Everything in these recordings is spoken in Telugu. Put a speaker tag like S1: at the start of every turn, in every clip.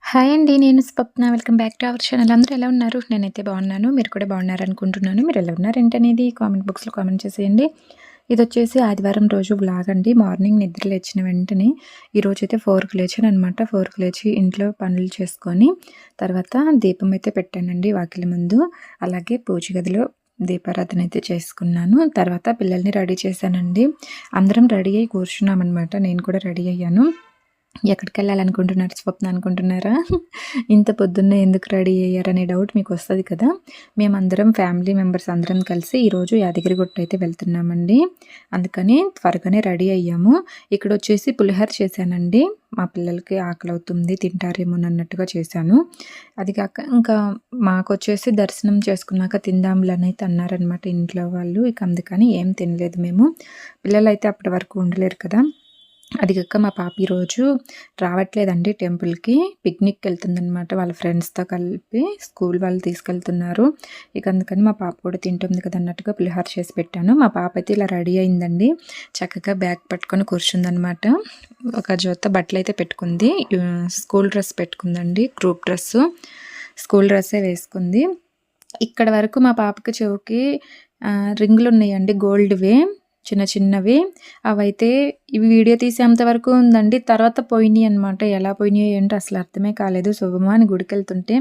S1: హాయ్ అండి. నేను Swapna. Welcome back to our channel. అందరూ ఎలా ఉన్నారు? నేనైతే బాగున్నాను. మీరు కూడా బాగున్నారనుకుంటున్నాను. మీరు ఎలా ఉన్నారు ఏంటనేది కామెంట్ బాక్స్‌లో కామెంట్ చేసేయండి. ఇదొచ్చేసి ఆదివారం రోజు వ్లాగ్ అండి. మార్నింగ్ నిద్ర లేచిన వెంటనే ఈరోజైతే 4కి లేచాననమాట. 4కి లేచి ఇంట్లో పనులు చేసుకొని తర్వాత దీపం అయితే పెట్టానండి వాకిలి ముందు. అలాగే పూజ గదిలో దీపారాధన అయితే చేసుకున్నాను. తర్వాత పిల్లల్ని రెడీ చేశానండి. అందరం రెడీ అయ్యి కూర్చున్నామనమాట. నేను కూడా రెడీ అయ్యాను. ఎక్కడికెళ్ళాలనుకుంటున్నారు స్వప్న అనుకుంటున్నారా? ఇంత పొద్దున్నే ఎందుకు రెడీ అయ్యారనే డౌట్ మీకొస్తది కదా! మేమందరం ఫ్యామిలీ మెంబర్స్ అందరం కలిసి ఈరోజు యాదగిరిగుట్ట అయితే వెళ్తున్నామండి. అందుకని త్వరగానే రెడీ అయ్యాము. ఇక్కడొచ్చేసి పులిహోర చేశానండి. మా పిల్లలకి ఆకలవుతుంది తింటారేమోనన్నట్టుగా చేశాను. అది కాక ఇంకా మాకొచ్చేసి దర్శనం చేసుకున్నాక తిందాంలనైతే అన్నారనమాట ఇంట్లో వాళ్ళు. ఇక అందుకని ఏం తినలేదు మేము. పిల్లలైతే అప్పటి వరకు ఉండలేరు కదా! అది కాక మా పాప ఈరోజు రావట్లేదండి టెంపుల్‌కి. పిక్నిక్‌కెళ్తుందనమాట వాళ్ళ ఫ్రెండ్స్‌తో కలిపి. స్కూల్ వాళ్ళు తీసుకెళ్తున్నారు. ఇక అందుకని మా పాప కూడా తింటుంది కదా అన్నట్టుగా పులిహోర చేసి పెట్టాను. మా పాప అయితే ఇలా రెడీ అయిందండి. చక్కగా బ్యాగ్ పట్టుకొని కూర్చుందనమాట. ఒక జత బట్టలైతే పెట్టుకుంది. స్కూల్ డ్రెస్ పెట్టుకుందండి. Group dress. స్కూల్ డ్రెస్సే వేసుకుంది. ఇక్కడ వరకు మా పాపకి చెవికి రింగులున్నాయండి గోల్డ్‌వే. చిన్న చిన్నవి. అవైతే ఇవి వీడియో తీసేంత వరకు ఉందండి. తర్వాత పోయినాయి అనమాట. ఎలా పోయినాయో ఏంటో అసలు అర్థమే కాలేదు. శుభమా అని గుడికెళ్తుంటే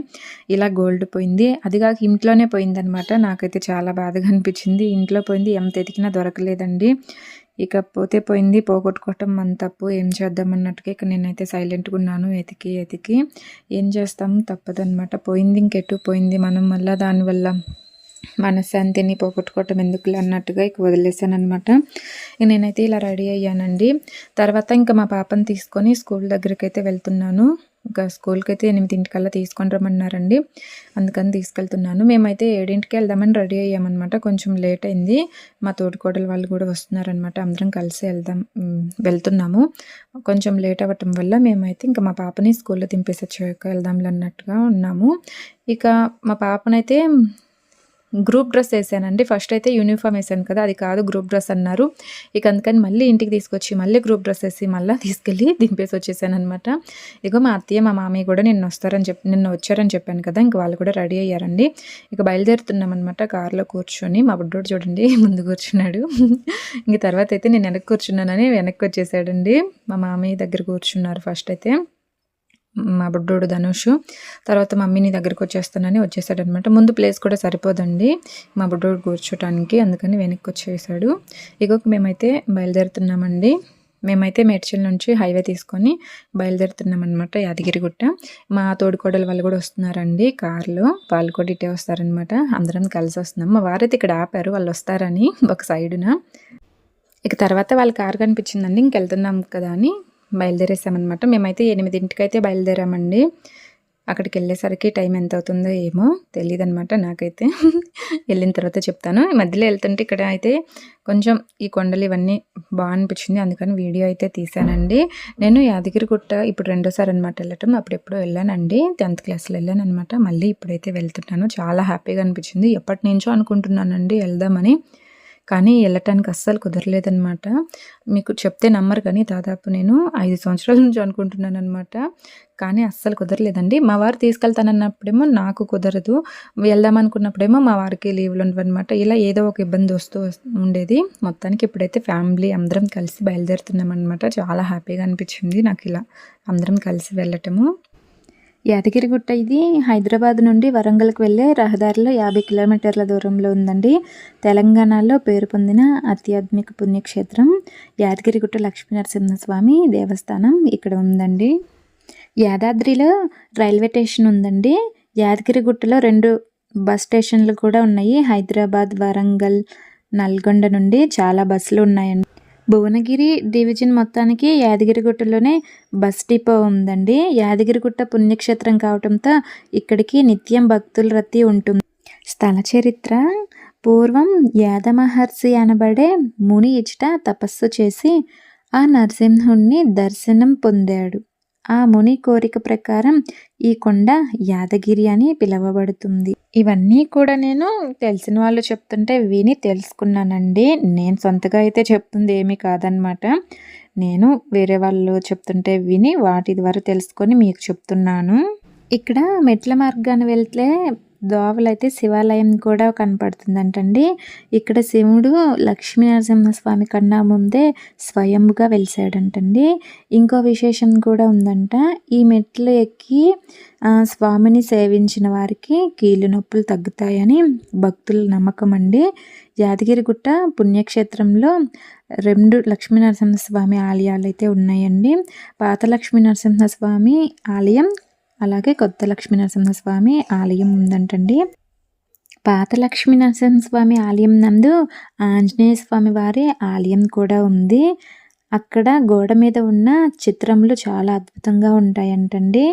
S1: ఇలా గోల్డ్ పోయింది. అది కాక ఇంట్లోనే పోయిందనమాట. నాకైతే చాలా బాధగా అనిపించింది. ఇంట్లో పోయింది. ఎంత ఎతికినా దొరకలేదండి. ఇకపోతే పోయింది. పోగొట్టుకోవటం మన తప్పు. ఏం చేద్దాం అన్నట్టుగా ఇక నేనైతే సైలెంట్‌గా ఉన్నాను. ఎతికి ఏం చేస్తాం తప్పదనమాట. పోయింది ఇంకెటు పోయింది. మనం మళ్ళా దానివల్ల మనశ్శాంతిని పోగొట్టుకోవటం ఎందుకులే అన్నట్టుగా ఇక వదిలేసాననమాట. నేనైతే ఇలా రెడీ అయ్యానండి. తర్వాత ఇంకా మా పాపని తీసుకొని స్కూల్ దగ్గరికైతే వెళ్తున్నాను. ఇంకా స్కూల్‌కైతే 8:00కల్లా తీసుకొని రమ్మన్నారండి. అందుకని తీసుకెళ్తున్నాను. మేమైతే 7కి వెళ్దామని రెడీ అయ్యామనమాట. కొంచెం లేట్ అయింది. మా తోటికోడలు వాళ్ళు కూడా వస్తున్నారనమాట. అందరం కలిసి వెళ్తున్నాము. కొంచెం లేట్ అవ్వటం వల్ల మేమైతే ఇంకా మా పాపని స్కూల్‌లో దింపేసొచ్చాక వెళ్దాంలే అన్నట్టుగా ఉన్నాము. ఇక మా పాపనైతే గ్రూప్ డ్రెస్ వేసానండి. ఫస్ట్ అయితే యూనిఫామ్ వేసాను కదా, అది కాదు గ్రూప్ డ్రెస్ అన్నారు. ఇక అందుకని మళ్ళీ ఇంటికి తీసుకొచ్చి మళ్ళీ గ్రూప్ డ్రెస్ వేసి మళ్ళీ తీసుకెళ్ళి దింపేసి వచ్చేసాననమాట. ఇక మా అత్తయ్య మా మామయ్య కూడా నిన్న వచ్చారని చెప్పాను కదా, ఇంక వాళ్ళు కూడా రెడీ అయ్యారండి. ఇక బయలుదేరుతున్నామన్నమాట కారులో కూర్చొని. మా బుడ్డోడు చూడండి ముందు కూర్చున్నాడు. ఇంక తర్వాత అయితే నేను వెనక్కి కూర్చున్నానని వెనక్కి వచ్చేసాడండి. మా మామయ్య దగ్గర కూర్చున్నారు ఫస్ట్ అయితే మా బుడ్డోడు ధనుష్. తర్వాత మమ్మీని దగ్గరికి వచ్చేస్తానని వచ్చేసాడనమాట. ముందు ప్లేస్ కూడా సరిపోదండి మా బుడ్డోడు కూర్చోటానికి, అందుకని వెనక్కి వచ్చేసాడు. ఇక మేమైతే బయలుదేరుతున్నామండి. మేమైతే మేడ్చల్ నుంచి హైవే తీసుకొని బయలుదేరుతున్నామన్నమాట యాదగిరిగుట్ట. మా తోడుకోడలు వాళ్ళు కూడా వస్తున్నారండి కార్లో. వాళ్ళు కూడా ఇటే వస్తారనమాట. అందరం కలిసి వస్తున్నాం. మా వారైతే ఇక్కడ ఆపారు వాళ్ళు వస్తారని ఒక సైడున. ఇక తర్వాత వాళ్ళ కారు కనిపించిందండి. ఇంకెళ్తున్నాం కదా అని బయలుదేరేసామన్నమాట. మేమైతే 8కి అయితే బయలుదేరామండి. అక్కడికి వెళ్ళేసరికి టైం ఎంత అవుతుందో ఏమో తెలియదనమాట నాకైతే. వెళ్ళిన తర్వాత చెప్తాను. ఈ మధ్యలో వెళ్తుంటే ఇక్కడ అయితే కొంచెం ఈ కొండలు ఇవన్నీ బాగా అనిపించింది. అందుకని వీడియో అయితే తీసానండి. నేను యాదగిరిగుట్ట ఇప్పుడు రెండోసారి అనమాట వెళ్ళటం. అప్పుడెప్పుడో వెళ్ళానండి. 10th క్లాస్లో వెళ్ళానమాట. మళ్ళీ ఇప్పుడైతే వెళ్తున్నాను. చాలా హ్యాపీగా అనిపించింది. ఎప్పటి నుంచో అనుకుంటున్నానండి వెళ్దామని, కానీ వెళ్ళటానికి అస్సలు కుదరలేదనమాట. మీకు చెప్తే నమ్మరు కానీ దాదాపు నేను 5 సంవత్సరాల నుంచి అనుకుంటున్నాను అనమాట. కానీ అస్సలు కుదరలేదండి. మా వారు తీసుకెళ్తానన్నప్పుడేమో నాకు కుదరదు. వెళ్దాం అనుకున్నప్పుడేమో మా వారికి లీవ్లు ఉండవన్నమాట. ఇలా ఏదో ఒక ఇబ్బంది వస్తూ ఉండేది. మొత్తానికి ఇప్పుడైతే ఫ్యామిలీ అందరం కలిసి బయలుదేరుతున్నాం అనమాట. చాలా హ్యాపీగా అనిపించింది నాకు ఇలా అందరం కలిసి వెళ్ళటము. యాదగిరిగుట్ట ఇది హైదరాబాద్ నుండి వరంగల్కి వెళ్ళే రహదారిలో 50 కిలోమీటర్ల దూరంలో ఉందండి. తెలంగాణలో పేరు పొందిన ఆధ్యాత్మిక పుణ్యక్షేత్రం యాదగిరిగుట్ట లక్ష్మీనరసింహస్వామి దేవస్థానం ఇక్కడ ఉందండి. యాదాద్రిలో రైల్వే స్టేషన్ ఉందండి. యాదగిరిగుట్టలో 2 బస్ స్టేషన్లు కూడా ఉన్నాయి. హైదరాబాద్, వరంగల్, నల్గొండ నుండి చాలా బస్సులు ఉన్నాయండి. భువనగిరి డివిజన్ మొత్తానికి యాదగిరిగుట్టలోనే బస్ డిపో ఉందండి. యాదగిరిగుట్ట పుణ్యక్షేత్రం కావడంతో ఇక్కడికి నిత్యం భక్తుల రద్దీ ఉంటుంది. స్థల చరిత్ర: పూర్వం యాదమహర్షి అనబడే ముని ఇచ్చట తపస్సు చేసి ఆ నరసింహుణ్ణి దర్శనం పొందాడు. ఆ ముని కోరిక ప్రకారం ఈ కొండ యాదగిరి అని పిలువబడుతుంది. ఇవన్నీ కూడా నేను తెలిసిన వాళ్ళు చెప్తుంటే విని తెలుసుకున్నానండి. నేను సొంతగా అయితే చెప్తుంది ఏమీ కాదనమాట. నేను వేరే వాళ్ళు చెప్తుంటే విని వాటి ద్వారా తెలుసుకొని మీకు చెప్తున్నాను. ఇక్కడ మెట్ల మార్గాన వెళ్తే దోవలైతే శివాలయం కూడా కనపడుతుందంటండి. ఇక్కడ శివుడు లక్ష్మీనరసింహస్వామి కన్నా ముందే స్వయంగా వెలిసాడంటండి. ఇంకో విశేషం కూడా ఉందంట. ఈ మెట్లు ఎక్కి స్వామిని సేవించిన వారికి కీళ్ళు నొప్పులు తగ్గుతాయని భక్తుల నమ్మకం అండి. యాదగిరిగుట్ట పుణ్యక్షేత్రంలో 2 లక్ష్మీనరసింహస్వామి ఆలయాలు అయితే ఉన్నాయండి. పాత లక్ష్మీనరసింహస్వామి ఆలయం, అలాగే కొత్త లక్ష్మీనరసింహస్వామి ఆలయం ఉందంటండి. పాత లక్ష్మీనరసింహస్వామి ఆలయం నందు ఆంజనేయ స్వామి వారి ఆలయం కూడా ఉంది. అక్కడ గోడ మీద ఉన్న చిత్రములు చాలా అద్భుతంగా ఉంటాయంటండి.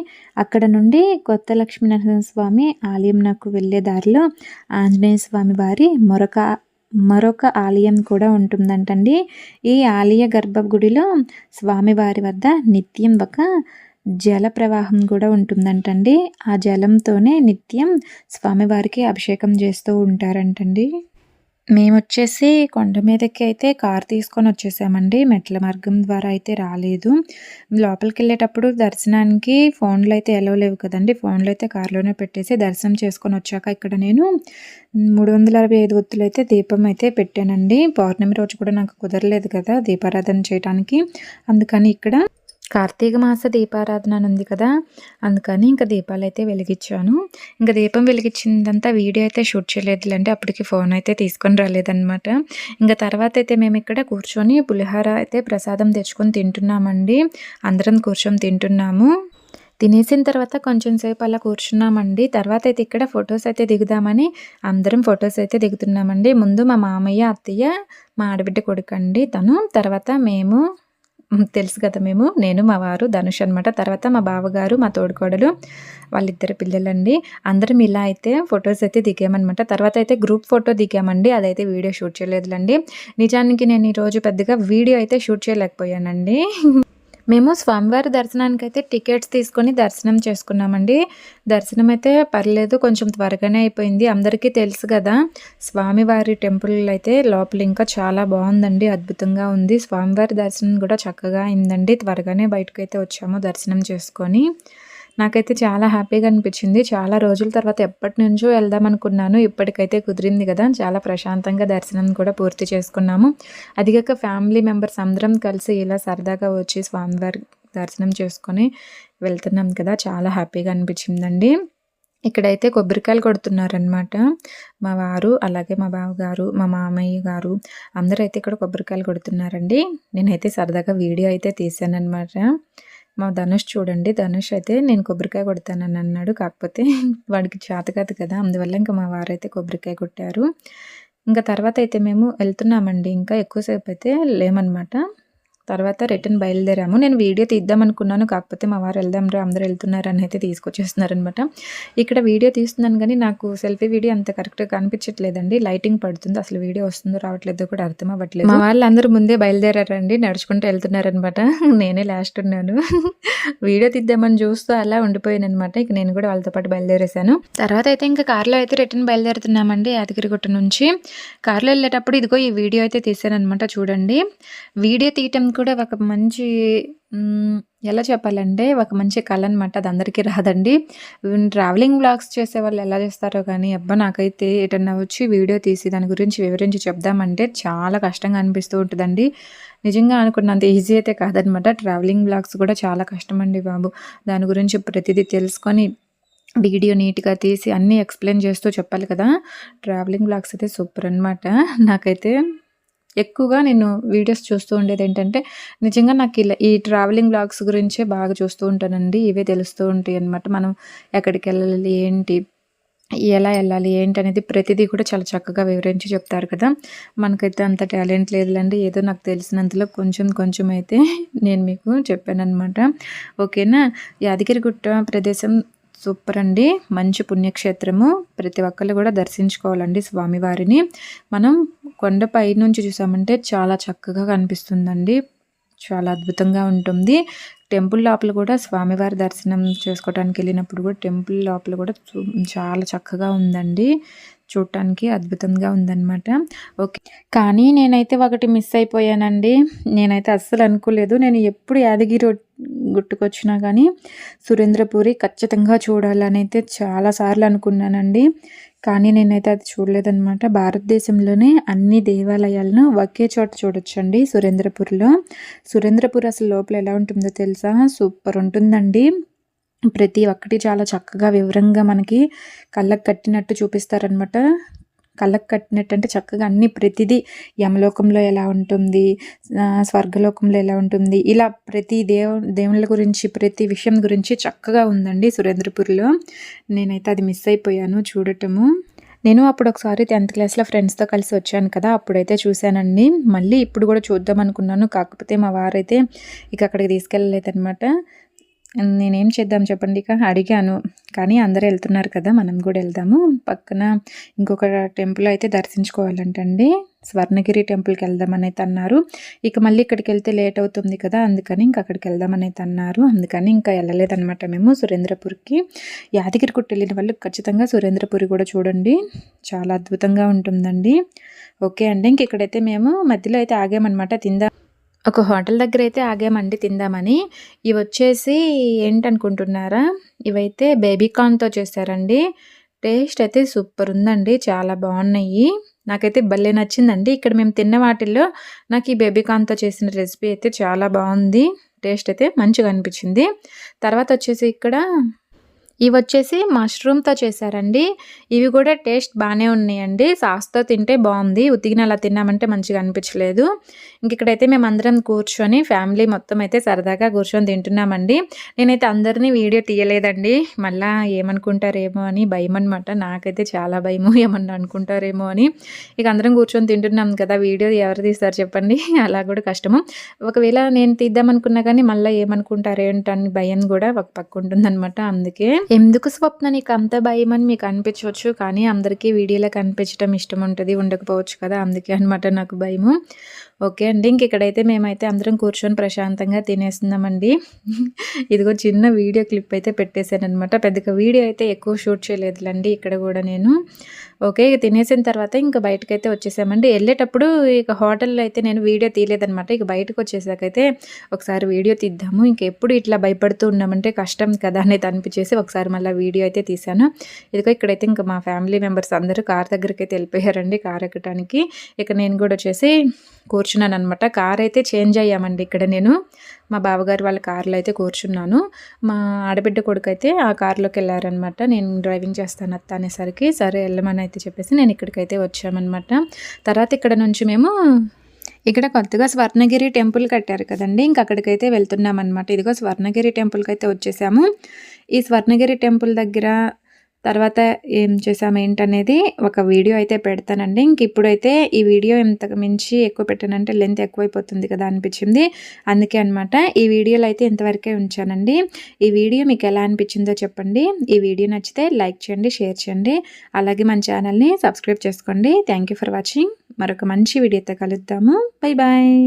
S1: అక్కడ నుండి కొత్త లక్ష్మీనరసింహస్వామి ఆలయం నాకు వెళ్ళే దారిలో ఆంజనేయ స్వామి వారి మరొక ఆలయం కూడా ఉంటుందంటండి. ఈ ఆలయ గర్భగుడిలో స్వామివారి వద్ద నిత్యం ఒక జల ప్రవాహం కూడా ఉంటుందంటండి. ఆ జలంతోనే నిత్యం స్వామివారికి అభిషేకం చేస్తూ ఉంటారంటండి. మేమొచ్చేసి కొండ మీదకి అయితే కార్ తీసుకొని వచ్చేసామండి. మెట్ల మార్గం ద్వారా అయితే రాలేదు. లోపలికి వెళ్ళేటప్పుడు దర్శనానికి ఫోన్లు అయితే ఎలవ్ లేవు కదండి. ఫోన్లు అయితే కార్లోనే పెట్టేసి దర్శనం చేసుకొని వచ్చాక ఇక్కడ నేను 365 ఒత్తులు అయితే దీపం అయితే పెట్టానండి. పౌర్ణమి రోజు కూడా నాకు కుదరలేదు కదా దీపారాధన చేయడానికి. అందుకని ఇక్కడ కార్తీక మాస దీపారాధన అని ఉంది కదా, అందుకని ఇంకా దీపాలు అయితే వెలిగించాను. ఇంకా దీపం వెలిగించిందంతా వీడియో అయితే షూట్ చేయలేదులేండి, అప్పటికి ఫోన్ అయితే తీసుకొని రాలేదన్నమాట. ఇంకా తర్వాత అయితే మేము ఇక్కడ కూర్చొని పులిహోర అయితే ప్రసాదం తెచ్చుకొని తింటున్నామండి. అందరం కూర్చొని తింటున్నాము. తినేసిన తర్వాత కొంచెం సేపు అలా కూర్చున్నామండి. తర్వాత అయితే ఇక్కడ ఫొటోస్ అయితే దిగుదామని అందరం ఫొటోస్ అయితే దిగుతున్నామండి. ముందు మా మామయ్య, అత్తయ్య, మా ఆడబిడ్డ కొడుకండి తను, తర్వాత మేము, తెలుసు కదా నేను, మా వారు ధనుష్ అనమాట. తర్వాత మా బావగారు, మా తోడుకోడలు, వాళ్ళిద్దరు పిల్లలండి. అందరం ఇలా అయితే ఫొటోస్ అయితే దిగామన్నమాట. తర్వాత అయితే గ్రూప్ ఫోటో దిగామండి. అదైతే వీడియో షూట్ చేయలేదులండి. నిజానికి నేను ఈరోజు పెద్దగా వీడియో అయితే షూట్ చేయలేకపోయానండి. మేము స్వామివారి దర్శనానికి అయితే టికెట్స్ తీసుకొని దర్శనం చేసుకున్నామండి. దర్శనం అయితే పర్లేదు, కొంచెం త్వరగానే అయిపోయింది. అందరికీ తెలుసు కదా స్వామివారి టెంపుల్ అయితే లోపల ఇంకా చాలా బాగుందండి, అద్భుతంగా ఉంది. స్వామివారి దర్శనం కూడా చక్కగా అయిందండి. త్వరగానే బయటకు అయితే వచ్చాము దర్శనం చేసుకొని. నాకైతే చాలా హ్యాపీగా అనిపించింది. చాలా రోజుల తర్వాత ఎప్పటి నుంచో వెళ్దాం అనుకున్నాను, ఇప్పటికైతే కుదిరింది కదా. చాలా ప్రశాంతంగా దర్శనం కూడా పూర్తి చేసుకున్నాము. అదిగాక ఫ్యామిలీ మెంబర్స్ అందరం కలిసి ఇలా సరదాగా వచ్చి స్వామివారి దర్శనం చేసుకొని వెళ్తున్నాం కదా, చాలా హ్యాపీగా అనిపించిందండి. ఇక్కడైతే కొబ్బరికాయలు కొడుతున్నారనమాట మా వారు, అలాగే మా బావగారు, మా మామయ్య గారు అందరూ అయితే ఇక్కడ కొబ్బరికాయలు కొడుతున్నారండి. నేనైతే సరదాగా వీడియో అయితే తీసానమాట. మా ధనుష్ చూడండి, ధనుష్ అయితే నేను కొబ్బరికాయ కొడతానని అన్నాడు. కాకపోతే వాడికి చేత కాదు కదా, అందువల్ల ఇంకా మా వారైతే కొబ్బరికాయ కొట్టారు. ఇంకా తర్వాత అయితే మేము వెళ్తున్నామండి. ఇంకా ఎక్కువసేపు అయితే లేమన్నమాట. తర్వాత రిటర్న్ బయలుదేరాము. నేను వీడియో తీద్దాం అనుకున్నాను, కాకపోతే మా వారు వెళ్దాం రా అందరూ వెళ్తున్నారని అయితే తీసుకొచ్చేస్తున్నారనమాట. ఇక్కడ వీడియో తీస్తున్నాను కానీ నాకు సెల్ఫీ వీడియో అంత కరెక్ట్గా కనిపించట్లేదండి. లైటింగ్ పడుతుంది, అసలు వీడియో వస్తుందో రావట్లేదో కూడా అర్థం అవ్వట్లేదు. మా వాళ్ళు అందరూ ముందే బయలుదేరారండి, నడుచుకుంటూ వెళ్తున్నారనమాట. నేనే లాస్ట్ ఉన్నాను. వీడియో తీద్దామని చూస్తూ అలా ఉండిపోయాను అనమాట. ఇక నేను కూడా వాళ్ళతో పాటు బయలుదేరేశాను. తర్వాత అయితే ఇంకా కార్లో అయితే రిటర్న్ బయలుదేరుతున్నామండి యాదగిరిగుట్ట నుంచి. కార్లో వెళ్ళేటప్పుడు ఇదిగో ఈ వీడియో అయితే తీసాను అనమాట. చూడండి, వీడియో తీయటం కూడా ఒక మంచి ఎలా చెప్పాలంటే ఒక మంచి కళ అనమాట. అది అందరికీ రాదండి. ట్రావెలింగ్ వ్లాగ్స్ చేసే వాళ్ళు ఎలా చేస్తారో కానీ అబ్బా, నాకైతే ఎటన్నా వచ్చి వీడియో తీసి దాని గురించి వివరించి చెప్దామంటే చాలా కష్టంగా అనిపిస్తూ ఉంటుందండి. నిజంగా అనుకున్నంత ఈజీ అయితే కాదనమాట. ట్రావెలింగ్ వ్లాగ్స్ కూడా చాలా కష్టం అండి బాబు. దాని గురించి ప్రతిదీ తెలుసుకొని వీడియో నీట్గా తీసి అన్నీ ఎక్స్ప్లెయిన్ చేస్తూ చెప్పాలి కదా. ట్రావెలింగ్ వ్లాగ్స్ అయితే సూపర్ అనమాట. నాకైతే ఎక్కువగా నేను వీడియోస్ చూస్తూ ఉండేది ఏంటంటే, నిజంగా నాకు ఇలా ఈ ట్రావెలింగ్ వ్లాగ్స్ గురించే బాగా చూస్తూ ఉంటానండి. ఇవే తెలుస్తూ ఉంటాయి అన్నమాట. మనం ఎక్కడికి వెళ్ళాలి, ఏంటి, ఎలా వెళ్ళాలి, ఏంటి అనేది ప్రతిదీ కూడా చాలా చక్కగా వివరించి చెప్తారు కదా. మనకైతే అంత టాలెంట్ లేదులేండి, ఏదో నాకు తెలిసినంతలో కొంచెం అయితే నేను మీకు చెప్పానమాట. ఓకేనా. యాదగిరిగుట్ట ప్రదేశం సూపర్ అండి, మంచి పుణ్యక్షేత్రము. ప్రతి ఒక్కళ్ళు కూడా దర్శించుకోవాలండి స్వామివారిని. మనం కొండపై నుంచి చూసామంటే చాలా చక్కగా కనిపిస్తుందండి, చాలా అద్భుతంగా ఉంటుంది. టెంపుల్ లోపల కూడా స్వామివారి దర్శనం చేసుకోవడానికి వెళ్ళినప్పుడు కూడా టెంపుల్ లోపల కూడా చాలా చక్కగా ఉందండి. చూడటానికి అద్భుతంగా ఉందన్నమాట. ఓకే. కానీ నేనైతే ఒకటి మిస్ అయిపోయానండి. నేనైతే అస్సలు అనుకోలేదు. నేను ఎప్పుడు యాదగిరి గుట్టుకొచ్చినా కానీ సురేంద్రపురి ఖచ్చితంగా చూడాలని అయితే చాలా సార్లు అనుకున్నానండి. కానీ నేనైతే అది చూడలేదన్నమాట. భారతదేశంలోనే అన్ని దేవాలయాలను ఒకే చోట చూడొచ్చండి సురేంద్రపూర్లో. సురేంద్రపూర్ అసలు లోపల ఎలా ఉంటుందో తెలుసా? సూపర్ ఉంటుందండి. ప్రతి ఒక్కటి చాలా చక్కగా వివరంగా మనకి కళ్ళకు కట్టినట్టు చూపిస్తారనమాట. కళ్ళకు కట్టినట్టు అంటే చక్కగా అన్ని ప్రతిదీ యమలోకంలో ఎలా ఉంటుంది, స్వర్గలోకంలో ఎలా ఉంటుంది, ఇలా ప్రతి దేవుళ్ళ గురించి ప్రతి విషయం గురించి చక్కగా ఉందండి సురేంద్రపూర్లో. నేనైతే అది మిస్ అయిపోయాను చూడటము. నేను అప్పుడు ఒకసారి 10th క్లాస్లో ఫ్రెండ్స్తో కలిసి వచ్చాను కదా, అప్పుడైతే చూశానండి. మళ్ళీ ఇప్పుడు కూడా చూద్దాం అనుకున్నాను. కాకపోతే మా వారైతే ఇక అక్కడికి తీసుకెళ్ళలేదనమాట. నేనేం చేద్దాం చెప్పండి, ఇక అడిగాను. కానీ అందరూ వెళ్తున్నారు కదా, మనం కూడా వెళ్దాము. పక్కన ఇంకొక టెంపుల్ అయితే దర్శించుకోవాలంటండి. స్వర్ణగిరి టెంపుల్కి వెళ్దామని అయితే అన్నారు. ఇక మళ్ళీ ఇక్కడికి వెళ్తే లేట్ అవుతుంది కదా, అందుకని ఇంక అక్కడికి వెళ్దామని అయితే అన్నారు. అందుకని ఇంకా వెళ్ళలేదన్నమాట మేము సురేంద్రపూర్కి. యాదగిరిగుట్ట వెళ్ళిన వాళ్ళు ఖచ్చితంగా సురేంద్రపురి కూడా చూడండి, చాలా అద్భుతంగా ఉంటుందండి. ఓకే అండి, ఇంక ఇక్కడైతే మేము మధ్యలో అయితే ఆగామన్నమాట. ఒక హోటల్ దగ్గర అయితే ఆగామండి తిందామని. ఇవి వచ్చేసి ఏంటనుకుంటున్నారా? ఇవైతే బేబీకార్న్‌తో చేశారండి. టేస్ట్ అయితే సూపర్ ఉందండి. చాలా బాగున్నాయి. నాకైతే భలే నచ్చిందండి. ఇక్కడ మేము తిన్న వాటిల్లో నాకు ఈ బేబీకార్న్‌తో చేసిన రెసిపీ అయితే చాలా బాగుంది. టేస్ట్ అయితే మంచిగా అనిపించింది. తర్వాత వచ్చేసి ఇక్కడ ఇవి వచ్చేసి మష్రూమ్‌తో చేశారండి. ఇవి కూడా టేస్ట్ బాగానే ఉన్నాయండి. సాస్‌తో తింటే బాగుంది. ఉత్తిగిన అలా తిన్నామంటే మంచిగా అనిపించలేదు. ఇక్కడైతే మేమందరం కూర్చొని ఫ్యామిలీ మొత్తం అయితే సరదాగా కూర్చొని తింటున్నామండి. నేనైతే అందరినీ వీడియో తీయలేదండి. మళ్ళా ఏమనుకుంటారేమో అని భయం అనమాట. నాకైతే చాలా భయము, ఏమన్నా అనుకుంటారేమో అని. ఇక అందరం కూర్చొని తింటున్నాం కదా, వీడియో ఎవరు తీస్తారు చెప్పండి? అలా కూడా కష్టము. ఒకవేళ నేను తీద్దామనుకున్నా కానీ మళ్ళీ ఏమనుకుంటారేంటని భయం కూడా ఒక పక్క ఉంటుందన్నమాట. అందుకే ఎందుకు స్వప్న నీకు అంత భయం అని మీకు అనిపించవచ్చు, కానీ అందరికీ వీడియోలో కనిపించడం ఇష్టం ఉంటుంది, ఉండకపోవచ్చు కదా, అందుకే అనమాట నాకు భయము. ఓకే అండి, ఇంక ఇక్కడైతే మేమైతే అందరం కూర్చొని ప్రశాంతంగా తినేస్తున్నామండి. ఇదిగో చిన్న వీడియో క్లిప్ అయితే పెట్టేశాను అనమాట. పెద్దగా వీడియో అయితే ఎక్కువ షూట్ చేయలేదులండి ఇక్కడ కూడా నేను. ఓకే, ఇక తినేసిన తర్వాత ఇంకా బయటకైతే వచ్చేసామండి. వెళ్ళేటప్పుడు ఇక హోటల్లో అయితే నేను వీడియో తీయలేదనమాట. ఇక బయటకు వచ్చేసాకైతే ఒకసారి వీడియో తీద్దాము, ఇంకెప్పుడు ఇట్లా భయపడుతూ ఉన్నామంటే కష్టం కదా అనేది అనిపించేసి ఒకసారి మళ్ళీ వీడియో అయితే తీశాను. ఇదిగో ఇక్కడైతే ఇంకా మా ఫ్యామిలీ మెంబర్స్ అందరూ కార్ దగ్గరికి అయితే వెళ్ళిపోయారండి కార్ ఎక్కడానికి. ఇక నేను కూడా వచ్చేసి కూర్చున్నాను అనమాట. కార్ అయితే చేంజ్ అయ్యామండి. ఇక్కడ నేను మా బావగారు వాళ్ళ కార్లో అయితే కూర్చున్నాను. మా ఆడబిడ్డ కొడుకు అయితే ఆ కార్లోకి వెళ్ళారనమాట. నేను డ్రైవింగ్ చేస్తాను అత్త అనేసరికి సరే వెళ్ళమని అయితే చెప్పేసి నేను ఇక్కడికైతే వచ్చామన్నమాట. తర్వాత ఇక్కడ నుంచి మేము ఇక్కడ కొత్తగా స్వర్ణగిరి టెంపుల్ కట్టారు కదండి, ఇంక అక్కడికైతే వెళ్తున్నాం అనమాట. ఇదిగో స్వర్ణగిరి టెంపుల్కి అయితే వచ్చేసాము. ఈ స్వర్ణగిరి టెంపుల్ దగ్గర తర్వాత ఏం చేసాము ఏంటనేది ఒక వీడియో అయితే పెడతానండి. ఇంక ఇప్పుడైతే ఈ వీడియో ఇంతకు మించి ఎక్కువ పెట్టానంటే లెంత్ ఎక్కువైపోతుంది కదా అనిపించింది, అందుకే అనమాట ఈ వీడియోలో అయితే ఇంతవరకే ఉంచానండి. ఈ వీడియో మీకు ఎలా అనిపించిందో చెప్పండి. ఈ వీడియో నచ్చితే లైక్ చేయండి, షేర్ చేయండి, అలాగే మన ఛానల్ని సబ్స్క్రైబ్ చేసుకోండి. Thank you for watching. మరొక మంచి వీడియోతో కలుద్దాము. Bye bye.